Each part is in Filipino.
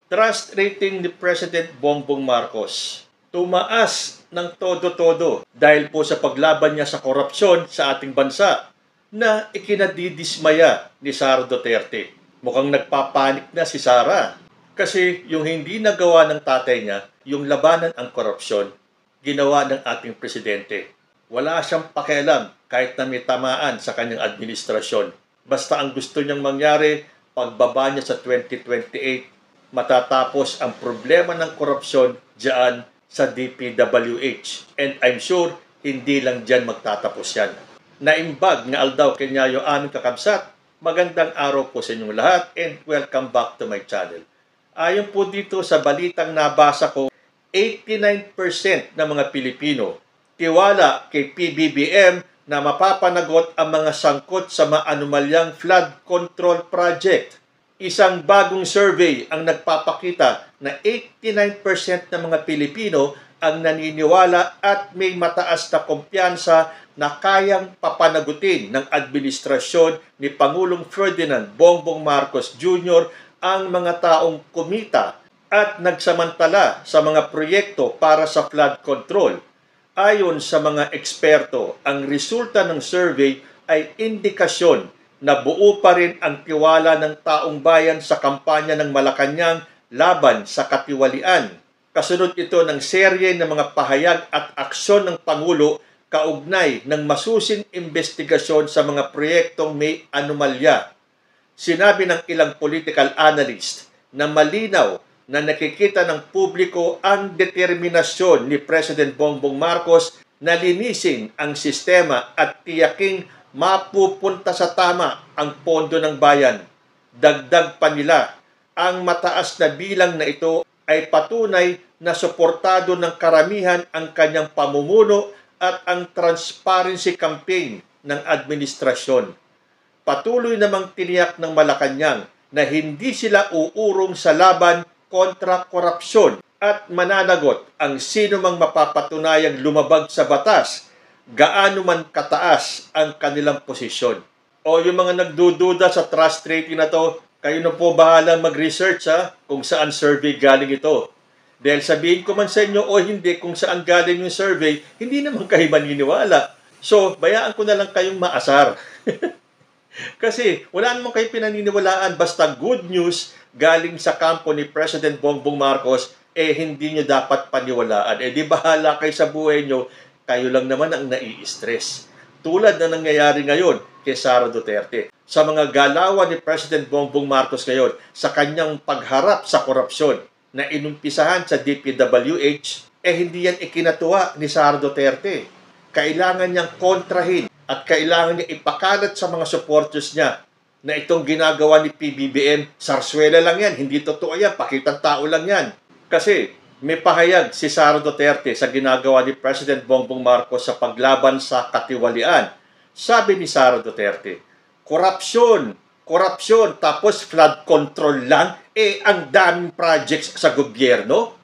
Trust rating ni President Bongbong Marcos tumaas ng todo-todo dahil po sa paglaban niya sa korupsyon sa ating bansa na ikinadidismaya ni Sara Duterte. Mukhang nagpapanik na si Sara kasi yung hindi nagawa ng tatay niya, yung labanan ang korupsyon, ginawa ng ating presidente. Wala siyang pakialam kahit na may tamaan sa kanyang administrasyon. Basta ang gusto niyang mangyari, pagbaba niya sa 2028, matatapos ang problema ng korupsyon diyan sa DPWH. And I'm sure, hindi lang diyan magtatapos yan. Naimbag nga aldaw kenyayo aming kakabsat. Magandang araw po sa inyong lahat and welcome back to my channel. Ayon po dito sa balitang nabasa ko, 89% ng mga Pilipino tiwala kay PBBM na mapapanagot ang mga sangkot sa maanumalyang flood control project. Isang bagong survey ang nagpapakita na 89% ng mga Pilipino ang naniniwala at may mataas na kumpiyansa na kayang papanagutin ng administrasyon ni Pangulong Ferdinand Bongbong Marcos Jr. ang mga taong kumita at nagsamantala sa mga proyekto para sa flood control. Ayon sa mga eksperto, ang resulta ng survey ay indikasyon na buo pa rin ang tiwala ng taong bayan sa kampanya ng Malacanang laban sa katiwalian. Kasunod ito ng serye ng mga pahayag at aksyon ng Pangulo kaugnay ng masusing investigasyon sa mga proyektong may anomalya. Sinabi ng ilang political analyst na malinaw na nakikita ng publiko ang determinasyon ni President Bongbong Marcos na linisin ang sistema at tiyaking mapupunta sa tama ang pondo ng bayan. Dagdag pa nila, ang mataas na bilang na ito ay patunay na suportado ng karamihan ang kanyang pamumuno at ang transparency campaign ng administrasyon. Patuloy namang tiniyak ng Malacanang na hindi sila uurong sa laban kontra korupsyon at mananagot ang sino mang mapapatunayang lumabag sa batas gaano man kataas ang kanilang posisyon. O yung mga nagdududa sa trust rating na to, kayo na po bahala mag-research kung saan survey galing ito. Dahil sabihin ko man sa inyo o hindi kung saan galing yung survey, hindi naman kayo maniniwala. So, bayaan ko na lang kayong maasar. Kasi wala naman kayo pinaniniwalaan, basta good news galing sa kampo ni President Bongbong Marcos, hindi nyo dapat paniwalaan. Di bahala kayo sa buhay nyo, kayo lang naman ang nai-stress. Tulad na nangyayari ngayon kay Sara Duterte. Sa mga galawan ni President Bongbong Marcos ngayon, sa kanyang pagharap sa korupsyon na inumpisahan sa DPWH, hindi yan ikinatuwa ni Sara Duterte. Kailangan niyang kontrahin at kailangan niya ipakalat sa mga supporters niya na itong ginagawa ni PBBM, sarswela lang yan, hindi totoo yan, pakitang tao lang yan. Kasi may pahayag si Sara Duterte sa ginagawa ni President Bongbong Marcos sa paglaban sa katiwalian. Sabi ni Sara Duterte, korupsyon, tapos flood control lang, ang daming projects sa gobyerno.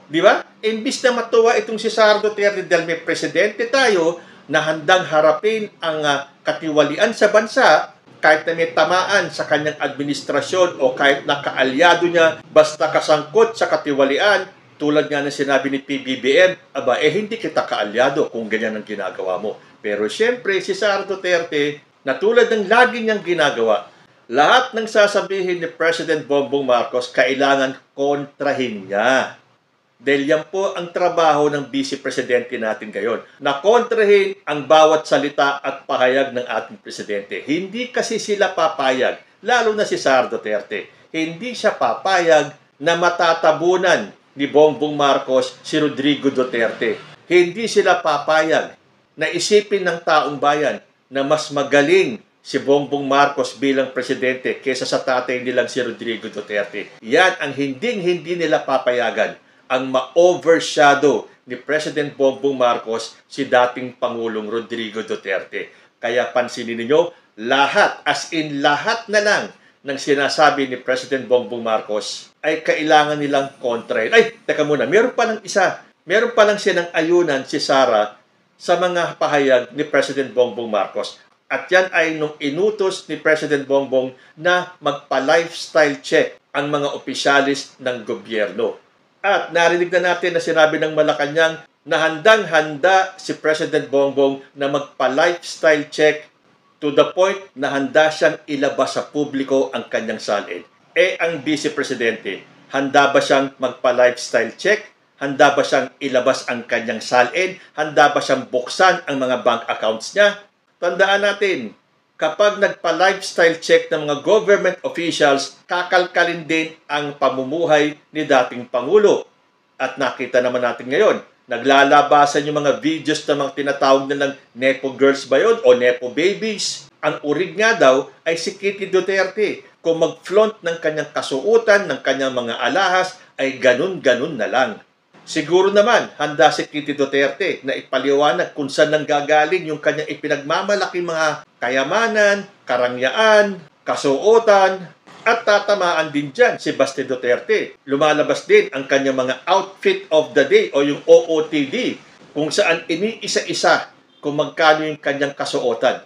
Di ba? Imbis na matuwa itong si Sara Duterte dahil may presidente tayo na handang harapin ang katiwalian sa bansa, kahit na may tamaan sa kanyang administrasyon o kahit na kaalyado niya, basta kasangkot sa katiwalian, tulad nga na sinabi ni PBBM, hindi kita kaalyado kung ganyan ang ginagawa mo. Pero siyempre, si Sara Duterte, na tulad ng lagi niyang ginagawa, lahat ng sasabihin ni President Bongbong Marcos, kailangan kontrahin niya. Dahil yan po ang trabaho ng Vice Presidente natin ngayon, na kontrahin ang bawat salita at pahayag ng ating Presidente. Hindi kasi sila papayag, lalo na si Sara Duterte. Hindi siya papayag na matatabunan ni Bongbong Marcos si Rodrigo Duterte. Hindi sila papayag na isipin ng taong bayan na mas magaling si Bongbong Marcos bilang presidente kaysa sa tatay nilang si Rodrigo Duterte. Yan ang hindi nila papayagan, ang ma-overshadow ni President Bongbong Marcos si dating Pangulong Rodrigo Duterte. Kaya pansinin niyo, lahat, as in lahat na lang ng sinasabi ni President Bongbong Marcos ay kailangan nilang kontrahin. Teka muna, meron pa lang silang ayunan si Sara sa mga pahayag ni President Bongbong Marcos. At yan ay nung inutos ni President Bongbong na magpa-lifestyle check ang mga opisyalis ng gobyerno. At narinig na natin na sinabi ng Malacanang na handang-handa si President Bongbong na magpa-lifestyle check to the point na handa siyang ilabas sa publiko ang kanyang salin. Ang Vice Presidente, handa ba siyang magpa-lifestyle check? Handa ba siyang ilabas ang kanyang salin? Handa ba siyang buksan ang mga bank accounts niya? Tandaan natin, kapag nagpa-lifestyle check ng mga government officials, kakalkalin din ang pamumuhay ni dating Pangulo. At nakita naman natin ngayon, naglalabasan yung mga videos ng mga tinatawag nilang Nepo girls ba yun o Nepo babies. Ang urig nga daw ay si Kitty Duterte. Kung mag-flaunt ng kanyang kasuotan, ng kanyang mga alahas, ay ganun-ganun na lang. Siguro naman, handa si Kitty Duterte na ipaliwanag kung saan nang gagaling yung kanyang ipinagmamalaking mga kayamanan, karangyaan, kasuotan, at tatamaan din dyan si Baste Duterte. Lumalabas din ang kanyang mga outfit of the day o yung OOTD kung saan iniisa-isa kung magkano yung kanyang kasuotan.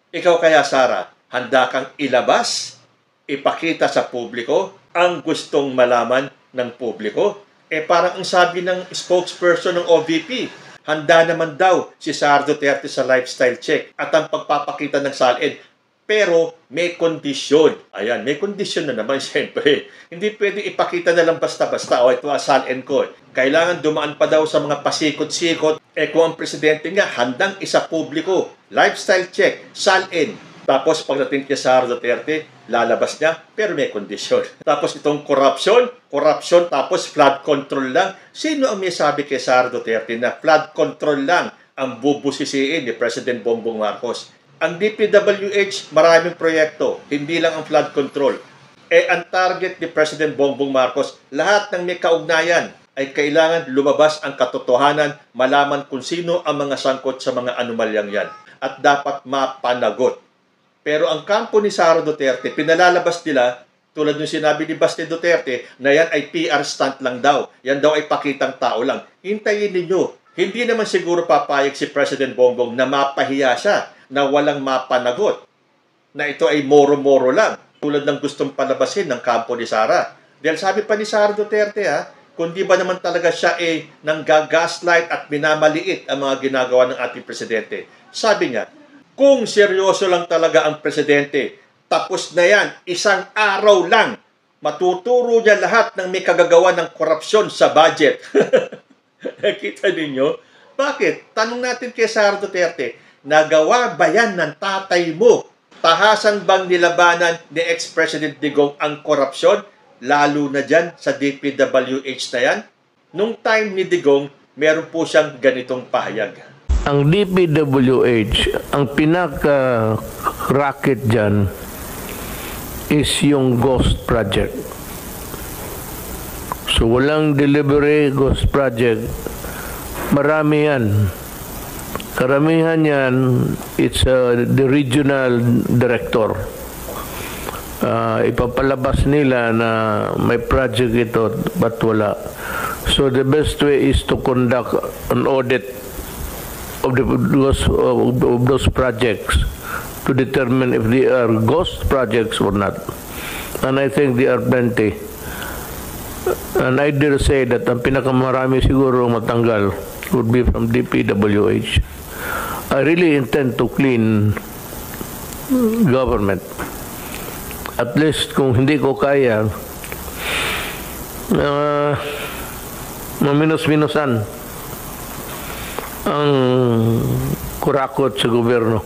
Ikaw kaya, Sara, handa kang ilabas, ipakita sa publiko ang gustong malaman ng publiko? Parang ang sabi ng spokesperson ng OVP, handa naman daw si Sara Duterte sa lifestyle check at ang pagpapakita ng salin. Pero may kondisyon. Ayan, may kondisyon na naman siyempre. Hindi pwede ipakita na lang basta-basta. Ito ang salin ko. Kailangan dumaan pa daw sa mga pasikot-sikot. Kung ang presidente nga, handang isa publiko. Lifestyle check, salin. Tapos pagdating kay Sara Duterte, lalabas niya, pero may kondisyon. Tapos itong corruption tapos flood control lang. Sino ang may sabi kay Sara Duterte na flood control lang ang bubusisiin ni President Bongbong Marcos? Ang DPWH, maraming proyekto, hindi lang ang flood control. Ang target ni President Bongbong Marcos, lahat ng may kaugnayan ay kailangan lumabas ang katotohanan, malaman kung sino ang mga sangkot sa mga anomalyang yan. At dapat mapanagot. Pero ang kampo ni Sara Duterte, pinalalabas nila, tulad ng sinabi ni Baste Duterte, na yan ay PR stunt lang daw. Yan daw ay pakitang tao lang. Hintayin ninyo. Hindi naman siguro papayag si President Bongbong na mapahiya siya, na walang mapanagot. Na ito ay moro-moro lang. Tulad ng gustong palabasin ng kampo ni Sara. Dahil sabi pa ni Sara Duterte, kung di ba naman talaga siya nanggagaslight at minamaliit ang mga ginagawa ng ating presidente. Sabi niya, kung seryoso lang talaga ang presidente, tapos na yan, isang araw lang, matuturo niya lahat ng may kagagawa ng korupsyon sa budget. Kita ninyo? Bakit? Tanong natin kay Sara Duterte, nagawa ba yan ng tatay mo? Tahasan bang nilabanan ni ex-President Digong ang korupsyon? Lalo na dyan sa DPWH na yan? Nung time ni Digong, meron po siyang ganitong pahayag. Ang DPWH, ang pinaka-racket dyan is yung ghost project. So walang delivery ghost project. Marami yan. Karamihan yan, it's the regional director. Ipapalabas nila na may project ito, but wala. So the best way is to conduct an audit of those projects to determine if they are ghost projects or not. And I think they are plenty. And I dare say that ang pinakamarami siguro matanggal would be from DPWH. I really intend to clean government. At least kung hindi ko kaya, maminus-minusan ang kurakot sa gobyerno.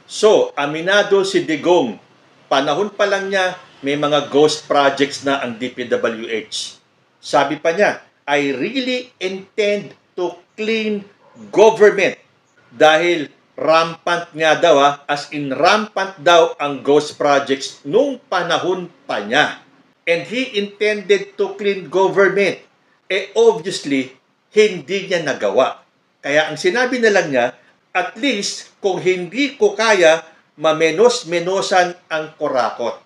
So, aminado si Digong. Panahon pa lang niya, may mga ghost projects na ang DPWH. Sabi pa niya, I really intend to clean government. Dahil rampant nga daw, as in rampant daw ang ghost projects nung panahon pa niya. And he intended to clean government. Obviously, hindi niya nagawa. Kaya ang sinabi na lang niya, at least kung hindi ko kaya, mamenos-menosan ang kurakot.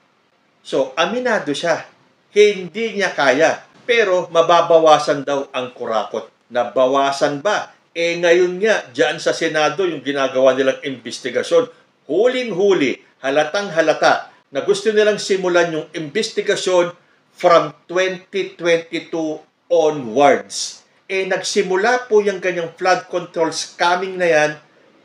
So, aminado siya. Hindi niya kaya. Pero mababawasan daw ang kurakot. Nabawasan ba? Ngayon nga, dyan sa Senado, yung ginagawa nilang investigasyon, huling-huli, halatang halata na gusto nilang simulan yung investigasyon from 2022 onwards. Nagsimula po yung ganyang flood control scamming na yan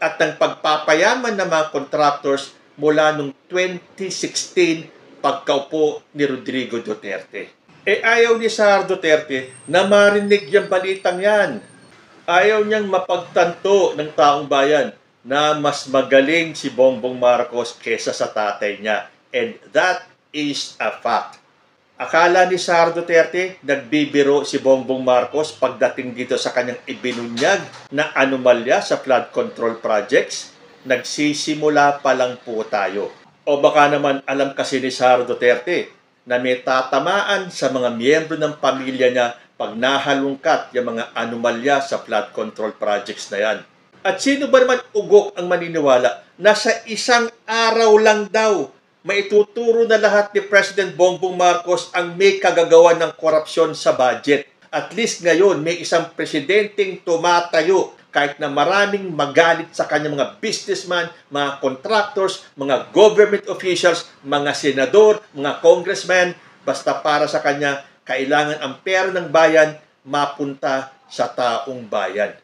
at ang pagpapayaman ng mga contractors mula noong 2016 pagkaupo ni Rodrigo Duterte. Ayaw ni Sara Duterte na marinig yung balitang yan. Ayaw niyang mapagtanto ng taong bayan na mas magaling si Bongbong Marcos kesa sa tatay niya. And that is a fact. Akala ni Sara Duterte, nagbibiro si Bongbong Marcos pagdating dito sa kanyang ibinunyag na anomalya sa flood control projects. Nagsisimula pa lang po tayo. O baka naman alam kasi ni Sara Duterte na may tatamaan sa mga miyembro ng pamilya niya pag nahalungkat yung mga anomalya sa flood control projects na yan. At sino ba naman ugok ang maniniwala na sa isang araw lang daw maituturo na lahat ni President Bongbong Marcos ang may kagagawa ng korupsyon sa budget. At least ngayon, may isang presidenteng tumatayo kahit na maraming magalit sa kanyang mga businessman, mga contractors, mga government officials, mga senador, mga congressman, basta para sa kanya, kailangan ang pera ng bayan mapunta sa taong bayan.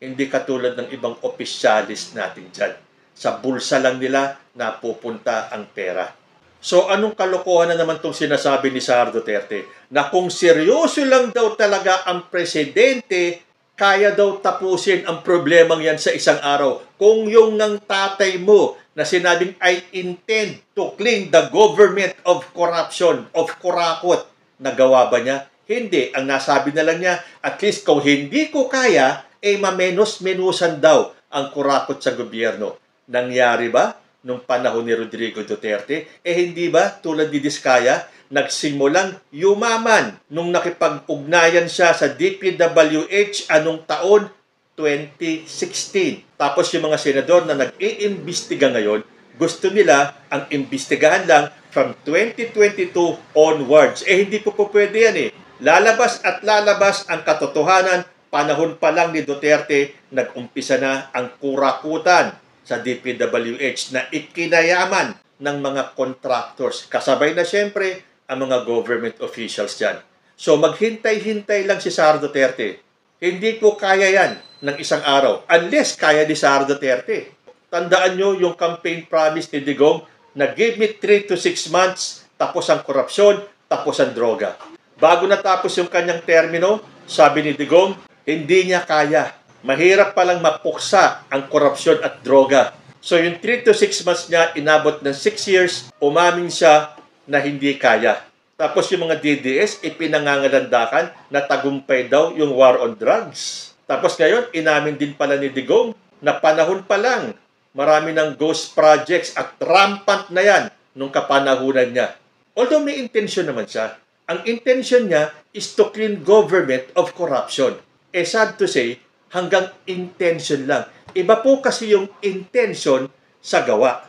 Hindi katulad ng ibang opisyalis natin dyan. Sa bulsa lang nila napupunta ang pera. So anong kalokohan na naman itong sinasabi ni Sara Duterte? Na kung seryoso lang daw talaga ang presidente, kaya daw tapusin ang problemang yan sa isang araw. Kung yung ng tatay mo na sinabing, I intend to clean the government of corruption, of kurakot, nagawa ba niya? Hindi. Ang nasabi na lang niya, at least kung hindi ko kaya, mamenos-menusan daw ang kurakot sa gobyerno. Nangyari ba nung panahon ni Rodrigo Duterte? Hindi ba tulad ni Diskaya, nagsimulang yumaman nung nakipag-ugnayan siya sa DPWH anong taon? 2016. Tapos yung mga senador na nag-iimbestiga ngayon, gusto nila ang imbestigahan lang from 2022 onwards. Hindi po pwede yan Lalabas at lalabas ang katotohanan. Panahon pa lang ni Duterte, nag-umpisa na ang kurakutan sa DPWH na ikinayaman ng mga contractors. Kasabay na siyempre ang mga government officials dyan. So maghintay-hintay lang si Sara Duterte. Hindi ko kaya yan ng isang araw unless kaya ni Sara Duterte. Tandaan nyo yung campaign promise ni Digong na give me 3 to 6 months, tapos ang korupsyon, tapos ang droga. Bago natapos yung kanyang termino, sabi ni Digong, hindi niya kaya. Mahirap palang mapuksa ang korupsyon at droga. So yung 3 to 6 months niya, inabot ng 6 years, umamin siya na hindi kaya. Tapos yung mga DDS, ipinangangalandakan na tagumpay daw yung war on drugs. Tapos ngayon, inamin din pala ni Digong na panahon pa lang, marami ng ghost projects at rampant na yan nung kapanahunan niya. Although may intention naman siya, ang intention niya is to clean government of corruption. Sad to say, hanggang intention lang. Iba po kasi yung intention sa gawa.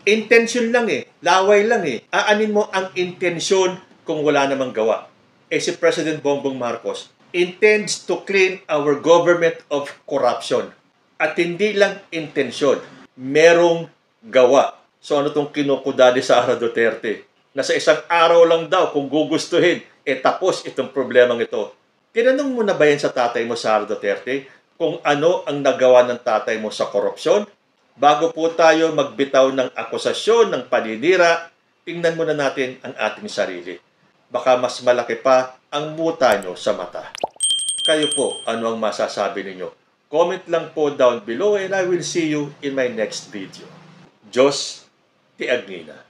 Intention lang laway lang Aanin mo ang intention kung wala namang gawa. Si President Bongbong Marcos intends to clean our government of corruption. At hindi lang intention, merong gawa. So ano tong kinukuda ni Sara Duterte? Na sa isang araw lang daw kung gugustuhin, tapos itong problemang ito. Tinanong mo na ba yan sa tatay mo, Sara Duterte, kung ano ang nagawa ng tatay mo sa korupsyon? Bago po tayo magbitaw ng akusasyon, ng paninira, tingnan muna natin ang ating sarili. Baka mas malaki pa ang muta nyo sa mata. Kayo po, ano ang masasabi ninyo? Comment lang po down below and I will see you in my next video. Diyos, ti Agnina.